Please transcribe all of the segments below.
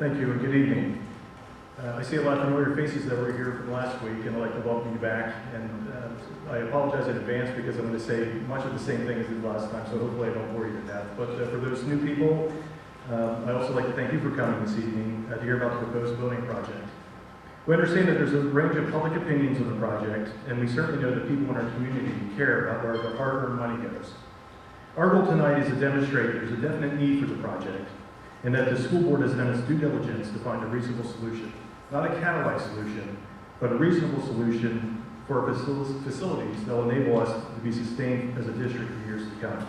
Thank you and good evening. I see a lot of familiar faces that were here from last week, and I'd like to welcome you back. And I apologize in advance because I'm going to say much of the same thing as did last time, so hopefully I don't bore you to death. But for those new people, I'd also like to thank you for coming this evening to hear about the proposed building project. We understand that there's a range of public opinions on the project, and we certainly know that people in our community care about where the hard-earned money goes. Our goal tonight is to demonstrate that there's a definite need for the project, and that the school board has done its due diligence to find a reasonable solution. Not a Cadillac solution, but a reasonable solution for facilities that will enable us to be sustained as a district for years to come.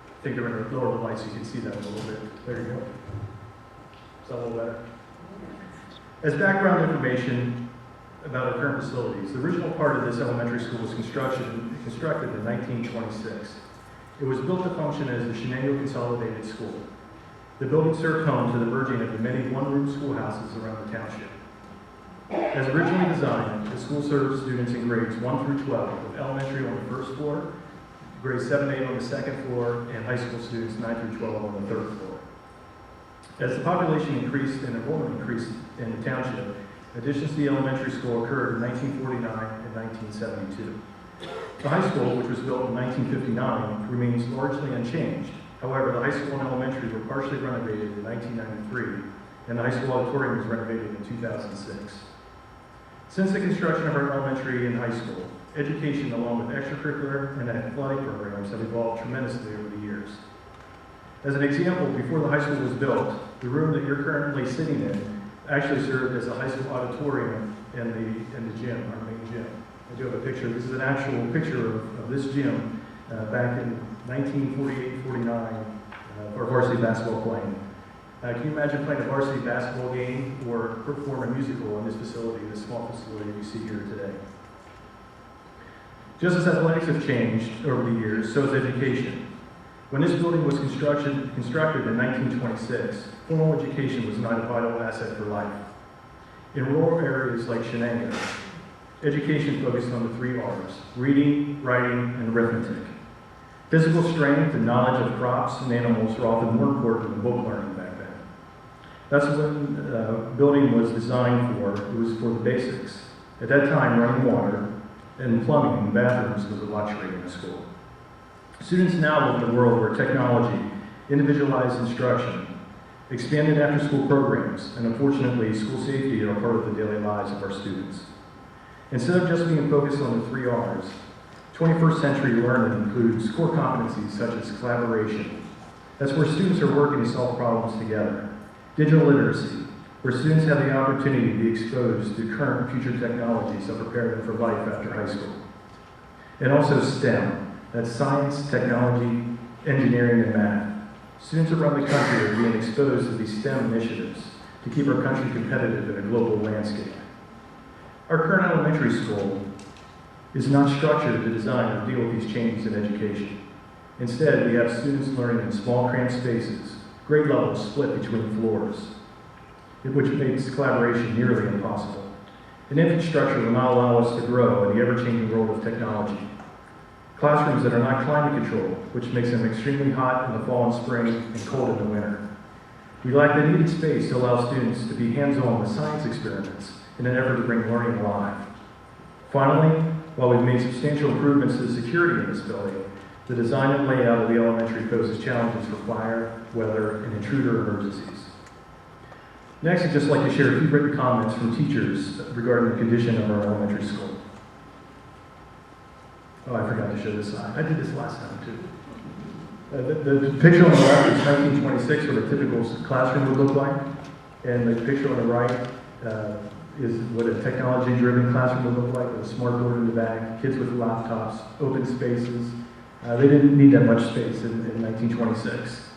I think they're going to lower the lights so you can see that a little bit. There you go. Is that a little better? As background information about our current facilities, the original part of this elementary school was constructed in 1926. It was built to function as the Shenango Consolidated School. The building served home to the merging of the many one-room schoolhouses around the township. As originally designed, the school served students in grades 1 through 12, with elementary on the first floor, grades 7 and 8 on the second floor, and high school students 9 through 12 on the third floor. As the population increased and enrollment increased in the township, additions to the elementary school occurred in 1949 and 1972. The high school, which was built in 1959, remains largely unchanged. However, the high school and elementary were partially renovated in 1993, and the high school auditorium was renovated in 2006. Since the construction of our elementary and high school, education along with extracurricular and athletic programs have evolved tremendously over the years. As an example, before the high school was built, the room that you're currently sitting in actually served as a high school auditorium and the gym, our main gym. I do have a picture. This is an actual picture of this gym back in 1948-49 for varsity basketball playing. Can you imagine playing a varsity basketball game or perform a musical in this facility, this small facility you see here today? Just as athletics have changed over the years, so has education. When this building was constructed in 1926, formal education was not a vital asset for life. In rural areas like Shenango, education focused on the 3 R's: reading, writing, and arithmetic. Physical strength and knowledge of crops and animals were often more important than book learning back then. That's what the building was designed for. It was for the basics. At that time, running water and plumbing in bathrooms was a luxury in the school. Students now live in a world where technology, individualized instruction, expanded after-school programs, and unfortunately, school safety are part of the daily lives of our students. Instead of just being focused on the 3 R's, 21st century learning includes core competencies such as collaboration. That's where students are working to solve problems together. Digital literacy, where students have the opportunity to be exposed to current and future technologies that prepare them for life after high school. And also STEM, that's science, technology, engineering, and math. Students around the country are being exposed to these STEM initiatives to keep our country competitive in a global landscape. Our current elementary school is not structured to design or deal with these changes in education. Instead, we have students learning in small, cramped spaces, grade levels split between floors, which makes collaboration nearly impossible. An infrastructure will not allow us to grow in the ever-changing world of technology. Classrooms that are not climate controlled, which makes them extremely hot in the fall and spring and cold in the winter. We lack the needed space to allow students to be hands-on with science experiments in an effort to bring learning alive. Finally, while we've made substantial improvements to the security in this building, the design and layout of the elementary poses challenges for fire, weather, and intruder emergencies. Next, I'd just like to share a few written comments from teachers regarding the condition of our elementary school. Oh, I forgot to show this slide. I did this last time, too. The picture on the left is 1926, what a typical classroom would look like. And the picture on the right is what a technology-driven classroom would look like, with a smart board in the back, kids with laptops, open spaces. They didn't need that much space in 1926.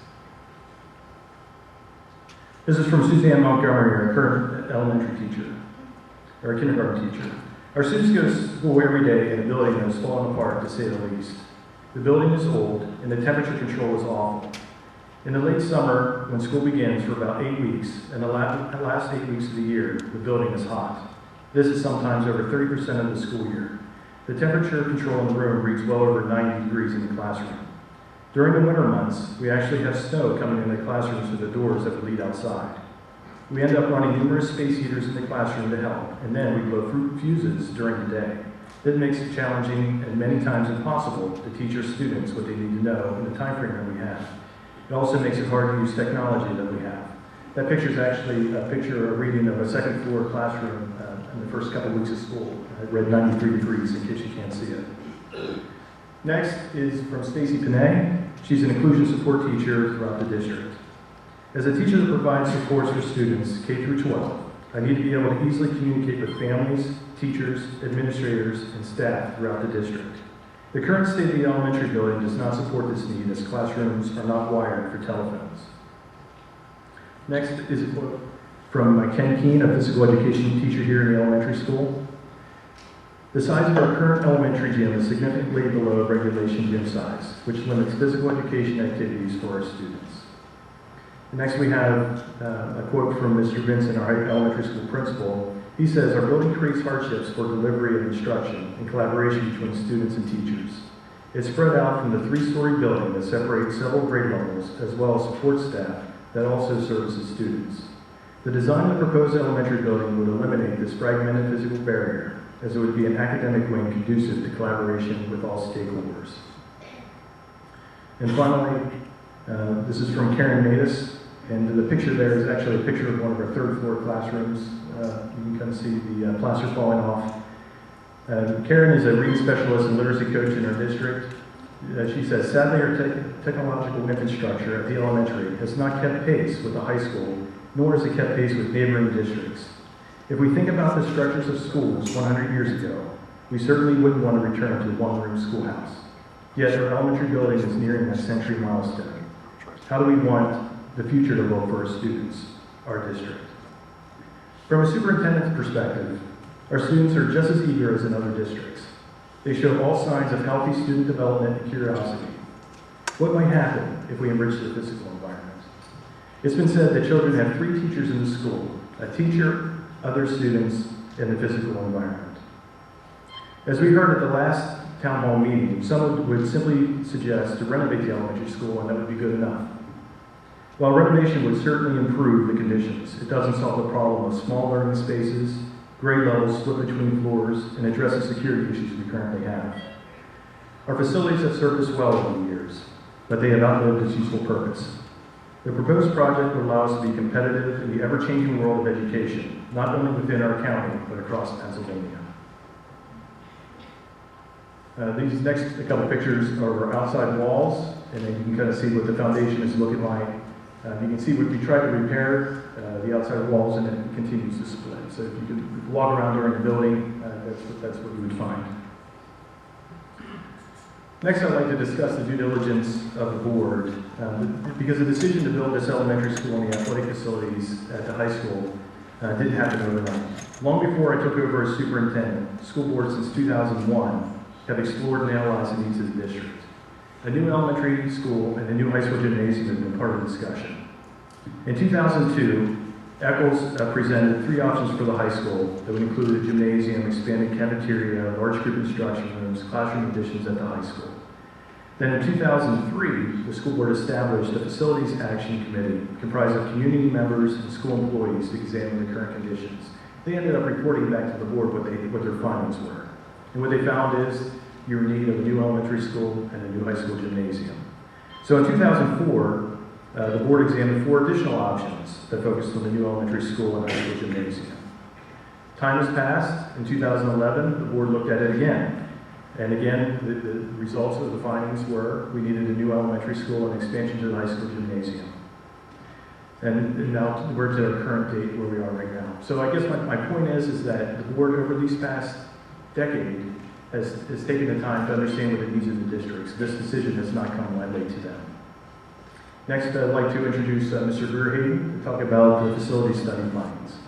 This is from Suzanne Montgomery, our current elementary teacher, or kindergarten teacher. Our students go to school every day in a building that is falling apart, to say the least. The building is old, and the temperature control is awful. In the late summer, when school begins for about 8 weeks, and the last 8 weeks of the year, the building is hot. This is sometimes over 30% of the school year. The temperature control in the room reads well over 90 degrees in the classroom. During the winter months, we actually have snow coming in the classrooms through the doors that would lead outside. We end up running numerous space heaters in the classroom to help, and then we blow fuses during the day. That makes it challenging and many times impossible to teach our students what they need to know in the time frame that we have. It also makes it hard to use technology that we have. That picture is actually a picture, a reading of a second floor classroom in the first couple weeks of school. It read 93 degrees in case you can't see it. Next is from Stacy Panay. She's an inclusion support teacher throughout the district. As a teacher that provides supports for students K through 12, I need to be able to easily communicate with families, teachers, administrators, and staff throughout the district. The current state of the elementary building does not support this need as classrooms are not wired for telephones. Next is a quote from Ken Keene, a physical education teacher here in the elementary school. The size of our current elementary gym is significantly below regulation gym size, which limits physical education activities for our students. Next we have a quote from Mr. Vincent, our elementary school principal. He says, "Our building creates hardships for delivery of instruction and collaboration between students and teachers. It's spread out from the 3-story building that separates several grade levels, as well as support staff that also services students. The design of the proposed elementary building would eliminate this fragmented physical barrier, as it would be an academic wing conducive to collaboration with all stakeholders." And finally, this is from Karen Matus, and the picture there is actually a picture of one of our 3rd floor classrooms. You can kind of see the plaster falling off. Karen is a reading specialist and literacy coach in our district. She says, "Sadly, our technological infrastructure at the elementary has not kept pace with the high school, nor has it kept pace with neighboring districts. If we think about the structures of schools 100 years ago, we certainly wouldn't want to return to the one-room schoolhouse. Yet our elementary building is nearing that century milestone. How do we want the future to look for our students, our district?" From a superintendent's perspective, our students are just as eager as in other districts. They show all signs of healthy student development and curiosity. What might happen if we enrich the physical environment? It's been said that children have 3 teachers in the school: a teacher, other students, and the physical environment. As we heard at the last town hall meeting, someone would simply suggest to renovate the elementary school and that would be good enough. While renovation would certainly improve the conditions, it doesn't solve the problem of small learning spaces, grade levels split between floors, and address the security issues we currently have. Our facilities have served us well over the years, but they have outlived its useful purpose. The proposed project will allow us to be competitive in the ever-changing world of education, not only within our county, but across Pennsylvania. These next couple pictures are our outside walls, and then you can kind of see what the foundation is looking like. You can see we tried to repair the outside walls, and it continues to split. So if you could walk around during the building, that's what you would find. Next, I'd like to discuss the due diligence of the board, because the decision to build this elementary school and the athletic facilities at the high school didn't happen overnight. Long before I took over as superintendent, school boards since 2001 have explored and analyzed the needs of the district. A new elementary school and a new high school gymnasium have been part of the discussion. In 2002, Eccles presented 3 options for the high school that would include a gymnasium, expanded cafeteria, large group instruction rooms, classroom additions at the high school. Then in 2003, the school board established a Facilities Action Committee comprised of community members and school employees to examine the current conditions. They ended up reporting back to the board what their findings were. And what they found is you're in need of a new elementary school and a new high school gymnasium. So in 2004, the board examined 4 additional options that focused on the new elementary school and high school gymnasium. Time has passed. In 2011, the board looked at it again. And again, the results of the findings were we needed a new elementary school and expansion to the high school gymnasium. And now we're to our current date where we are right now. So I guess my point is that the board over these past decade has taken the time to understand what the needs of the districts. This decision has not come lightly to them. Next, I'd like to introduce Mr. Verhagen to talk about the facility study findings.